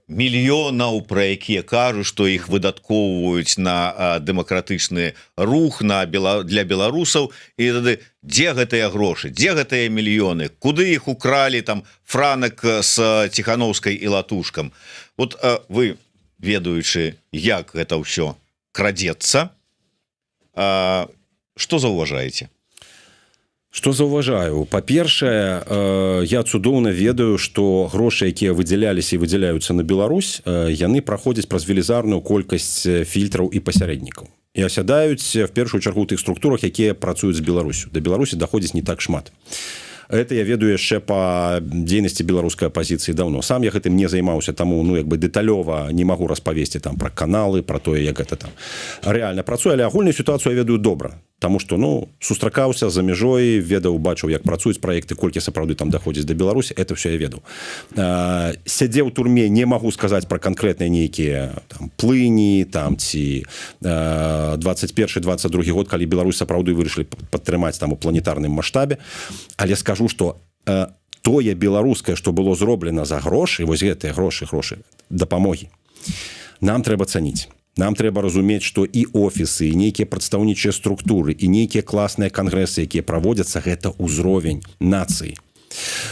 мільёнаў, пра якія кажуць, што іх выдаткоўваюць на дэмакратычны рух, для беларусаў. І тады, дзе гэтыя грошы, дзе гэтыя мільёны, куды іх укралі там Франак з Ціханаўскай і Латушкам? Вот вы, ведаючы, як гэта ўсё крадзецца, што заўважаеце? Што заўважаю, па-першае, я цудоўна ведаю, што грошы, якія выдзяляліся і выдзяляюцца на Беларусь, яны праходзяць праз велізарную колькасць фільтраў і пасярэднікаў і асядаюць в першую чаргу ў тых структурах, якія працуюць з Беларусю. Да Беларусі даходзіць не так шмат. Это я ведаю яшчэ па дзейнасці беларускай апазіцыі даўно. Сам я гэтым не займаўся, таму дэталёва не магу распавесці там пра каналы, пра тое, як гэта там рэальна працуе, але агульную сітуацыю я ведаю добра. Таму што сустракаўся за мяжой, ведаў, бачыў, як працуюць праекты, колькі сапраўды там даходзіць да Беларусі, это все я ведаў. Сядзеў у турме, не магу сказаць пра канкрэтныя нейкія плыні там ці 21-22 год, калі Беларусь сапраўды вырашылі падтрымаць там у планетарным маштабе, але скажу, што тое беларускае, што было зроблена за грошы, вось гэтыя грошы дапамогі, нам трэба цаніць. Нам трэба разумець, што і офісы, і нейкія прадстаўнічыя структуры, і нейкія класныя кангрэсы, якія праводзяцца, гэта ўзровень нацыі.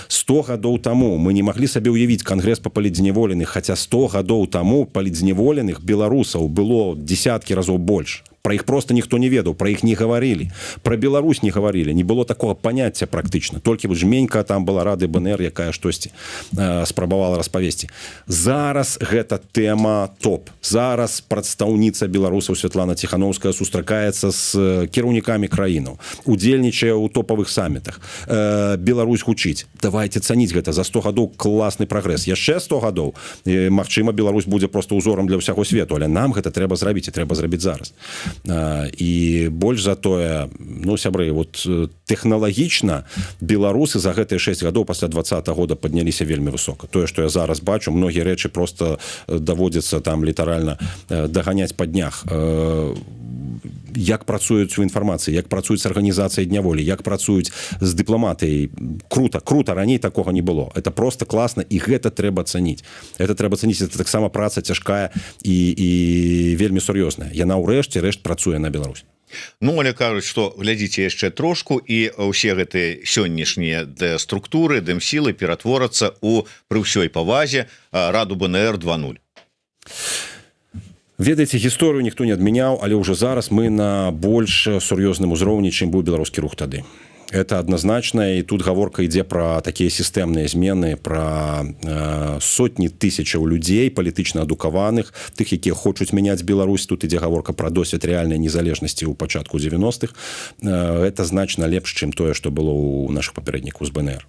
100 гадоў таму мы не маглі сабе ўявіць кангрэс па палітзняволеных, хаця 100 гадоў таму палітзняволеных беларусаў было дзесяткі разоў больш. Пра іх просто ніхто не ведаў, пра іх не гаварылі. Пра Беларусь не гаварылі, не было такога паняцця практычна. Толькі жменька там была рады БНР, якая штосьці спрабавала распавесці. Зараз гэта тэма топ. Зараз прадстаўніца беларусаў Святлана Ціхановская сустракаецца з кіраўнікамі краінаў, удзельнічае ў топавых самітах. Беларусь гучыць. Давайте цаніць гэта. За 100 гадоў класны прагрэс. Яшчэ 100 гадоў, магчыма, Беларусь будзе проста ўзорам для ўсяго свету, але нам гэта трэба зрабіць, і трэба зрабіць зараз. І больш за тое, сябры, тэхналагічна беларусы за гэтыя 6 гадоў пасля 20-го года падняліся вельмі высока. Тое, што я зараз бачу, многія рэчы просто даводзіцца там літаральна даганяць па днях. Як працуюць у інфармацыі, як працуюць з арганізацыяй дняволі, як працуюць з дыпламатыяй. Крута, раней такога не было. Это просто класна, і гэта трэба цаніць. Это таксама праца цяжкая і вельмі сур'ёзная. Яна ўрэшце рэшт працуе на Беларусь. Але кажуць, што глядзіце яшчэ трошку, і ўсе гэтыя сённяшнія структуры, дэмсілы ператворацца пры ўсёй павазе Раду БНР 2.0. Ведаеце, гісторыю ніхто не адмяняў, але ўжо зараз мы на больш сур'ёзным узроўні, чым быў беларускі рух тады. Это адназначна, і тут гаворка ідзе пра такія сістэмныя змены, пра сотні тысячаў людзей, палітычна адукаваных, тых, якія хочуць мяняць Беларусь. Тут ідзе гаворка пра досвед рэальнай незалежнасці ў пачатку 90-х. Это значна лепш, чым тое, што было ў нашых папярэднікаў з БНР.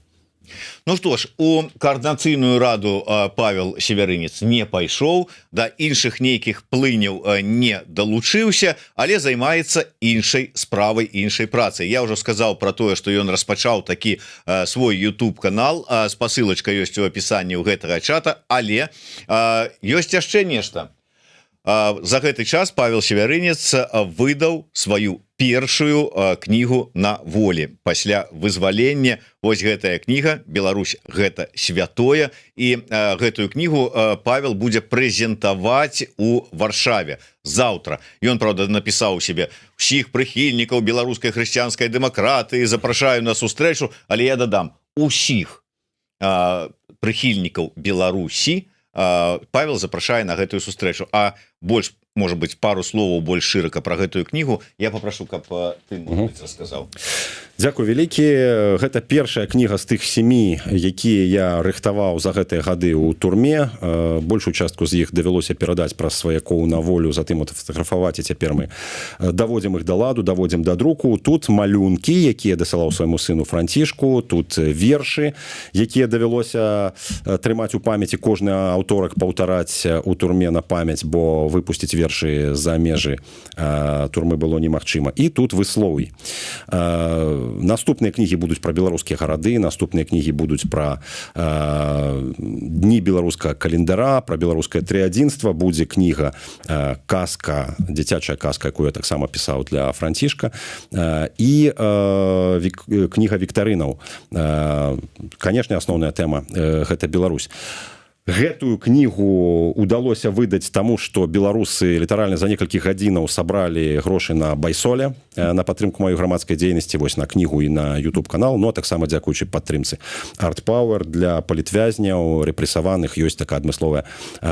Што ж, у коаардынацыйную раду Павел Севярынец не пайшоў, да іншых нейкіх плыняў не далучыўся, але займаецца іншай справай, іншай працай. Я ўжо сказаў пра тое, што ён распачаў такі свой YouTube-канал, спасылачка ёсць у апісанні ў гэтага чата, але ёсць яшчэ нешта. За гэты час Павел Севярынец выдаў сваю першую кнігу на волі пасля вызвалення. Вось гэтая кніга «Беларусь – гэта святое», і гэтую кнігу Павел будзе прэзентаваць у Варшаве заўтра. Ён, правда, напісаў у сябе: «Усіх прыхільнікаў беларускай хрысціянскай дэмакратыі запрашаю на сустрэчу», але я дадам: усіх прыхільнікаў Беларусі Павел запрашае на гэтую сустрэчу. А больш, можа быць, пару словаў больш шырака пра гэтую кнігу я папрашу, каб ты расказаў. Дзякуй вялікі. Гэта першая кніга з тых 7, якія я рыхтаваў за гэтыя гады ў турме. Большую частку з іх давялося перадаць праз сваякоў на волю, затым фатаграфаваць, і цяпер мы даводзім іх да ладу, даводзім да друку. Тут малюнкі, якія дасылаў свайму сыну Францішку, тут вершы, якія давялося трымаць у памяці, кожны аўторак паўтараць у турме на памяць, бо выпусціць вершы за межы турмы было немагчыма. І тут выслоўі. Наступныя кнігі будуць пра беларускія гарады, наступныя кнігі будуць пра дні беларускага календара, пра беларускае трыадзінства. Будзе кніга казка, дзіцячая казка, якую я таксама пісаў для Францішка, і кніга віктарынаў. Канешне, асноўная тэма гэта Беларусь. гэтую кнігу удалося выдаць таму што беларусы літаральна за некалькі гадзінаў сабралі грошы на байсоле на падтрымку маёй грамадскай дзейнасці, вось на кнігу і на YouTube канал. Ну а таксама дзякуючы падтрымцы Art-Power для палітвязняў рэпрэсаваных ёсць такая адмысловая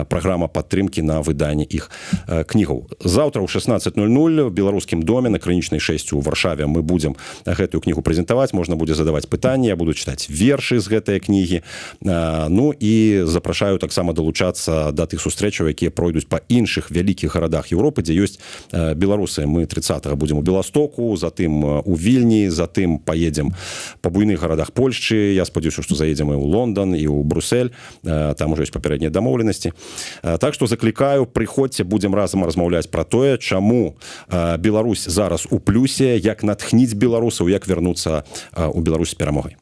праграма падтрымкі на выданне іх кнігаў. Заўтра ў 16:00 в беларускім доме на Крынічнай 6 у Варшаве мы будзем гэтую кнігу прэзентаваць, можна будзе задаваць пытанні, я буду чытаць вершы з гэтай кнігі. Ну і запрашаю таксама далучацца да тых сустрэчаў, якія пройдуць па іншых вялікіх гарадах Еўропы, дзе ёсць беларусы. Мы 30-го будзем у Беластоку, затым у Вільні, затым поедем па буйных гарадах Польшчы. Я спадзяюся, што заедзем і ў Лондан, і ў Брюссель. Там ужо ёсць папярэднія дамоўленасці. Так што заклікаю, прыходзьце, будзем разам размаўляць пра тое, чаму Беларусь зараз у плюсе, як натхніць беларусаў, як вярнуцца у Беларусь з перамогай.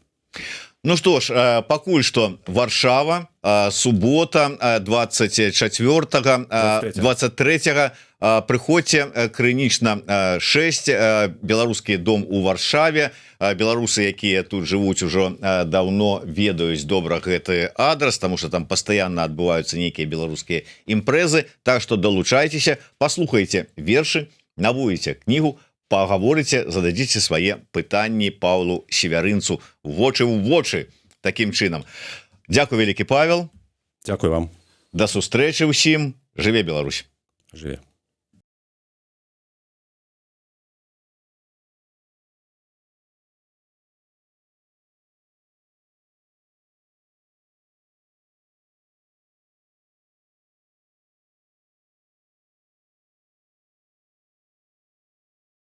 Ну что ж, пакуль што Варшава, субота 24-го, 23-го, прыходзьце, Крынічна 6, беларускі дом у Варшаве. Беларусы, якія тут жывуць ужо даўно, ведаюць добра гэты адрас, таму што там пастаянна адбываюцца нейкія беларускія імпрэзы. Так што далучайцеся, паслухайце вершы, набуеце кнігу, пагаворыце, зададзіце свае пытанні Паўлу Севярынцу вочы ў вочы. Такім чынам. Дзякуй вялікі, Павел. Дзякуй вам. Да сустрэчы ўсім. Жыве Беларусь. Жыве.